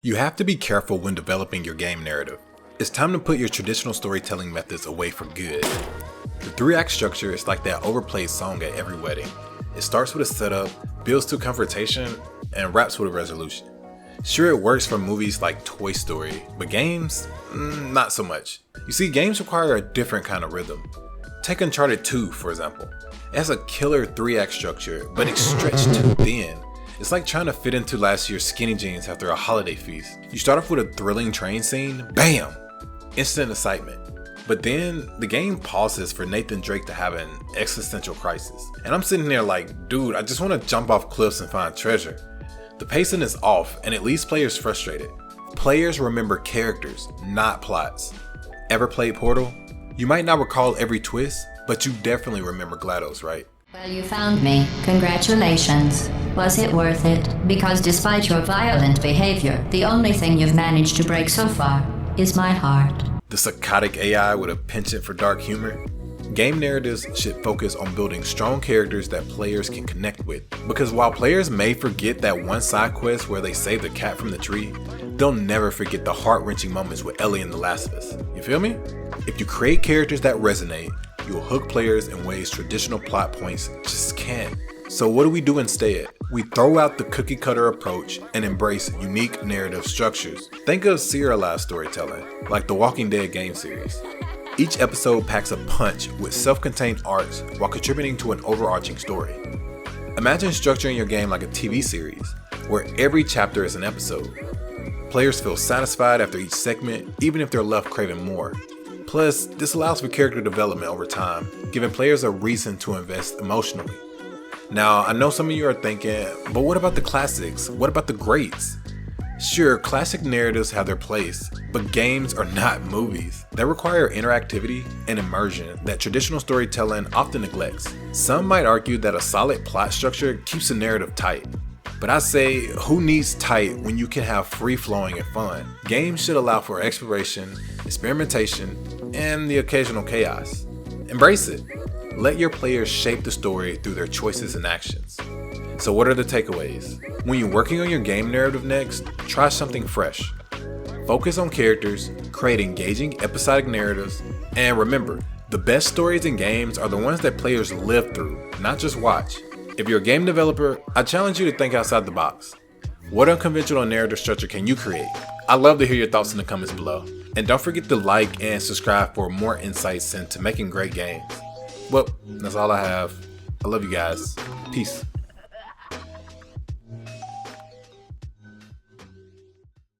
You have to be careful when developing your game narrative. It's time to put your traditional storytelling methods away for good. The 3-act structure is like that overplayed song at every wedding. It starts with a setup, builds to confrontation, and wraps with a resolution. Sure, it works for movies like Toy Story, but games? Not so much. You see, games require a different kind of rhythm. Take Uncharted 2, for example. It has a killer 3-act structure, but it's stretched too thin. It's like trying to fit into last year's skinny jeans after a holiday feast. You start off with a thrilling train scene, bam! Instant excitement. But then the game pauses for Nathan Drake to have an existential crisis. And I'm sitting there like, dude, I just want to jump off cliffs and find treasure. The pacing is off and it leaves players frustrated. Players remember characters, not plots. Ever played Portal? You might not recall every twist, but you definitely remember GLaDOS, right? Well, you found me. Congratulations. Was it worth it? Because despite your violent behavior, the only thing you've managed to break so far is my heart. The psychotic AI with a penchant for dark humor? Game narratives should focus on building strong characters that players can connect with. Because while players may forget that one side quest where they save the cat from the tree, they'll never forget the heart-wrenching moments with Ellie in The Last of Us. You feel me? If you create characters that resonate, you'll hook players in ways traditional plot points just can't. So what do we do instead? We throw out the cookie cutter approach and embrace unique narrative structures. Think of serialized storytelling, like the Walking Dead game series. Each episode packs a punch with self-contained arcs while contributing to an overarching story. Imagine structuring your game like a TV series, where every chapter is an episode. Players feel satisfied after each segment, even if they're left craving more. Plus, this allows for character development over time, giving players a reason to invest emotionally. Now, I know some of you are thinking, but what about the classics? What about the greats? Sure, classic narratives have their place, but games are not movies. They require interactivity and immersion that traditional storytelling often neglects. Some might argue that a solid plot structure keeps the narrative tight. But I say, who needs tight when you can have free-flowing and fun? Games should allow for exploration, experimentation, and the occasional chaos. Embrace it. Let your players shape the story through their choices and actions. So what are the takeaways? When you're working on your game narrative next, try something fresh. Focus on characters, create engaging episodic narratives, and remember, the best stories in games are the ones that players live through, not just watch. If you're a game developer, I challenge you to think outside the box. What unconventional narrative structure can you create? I'd love to hear your thoughts in the comments below. And don't forget to like and subscribe for more insights into making great games. Well, that's all I have. I love you guys. Peace.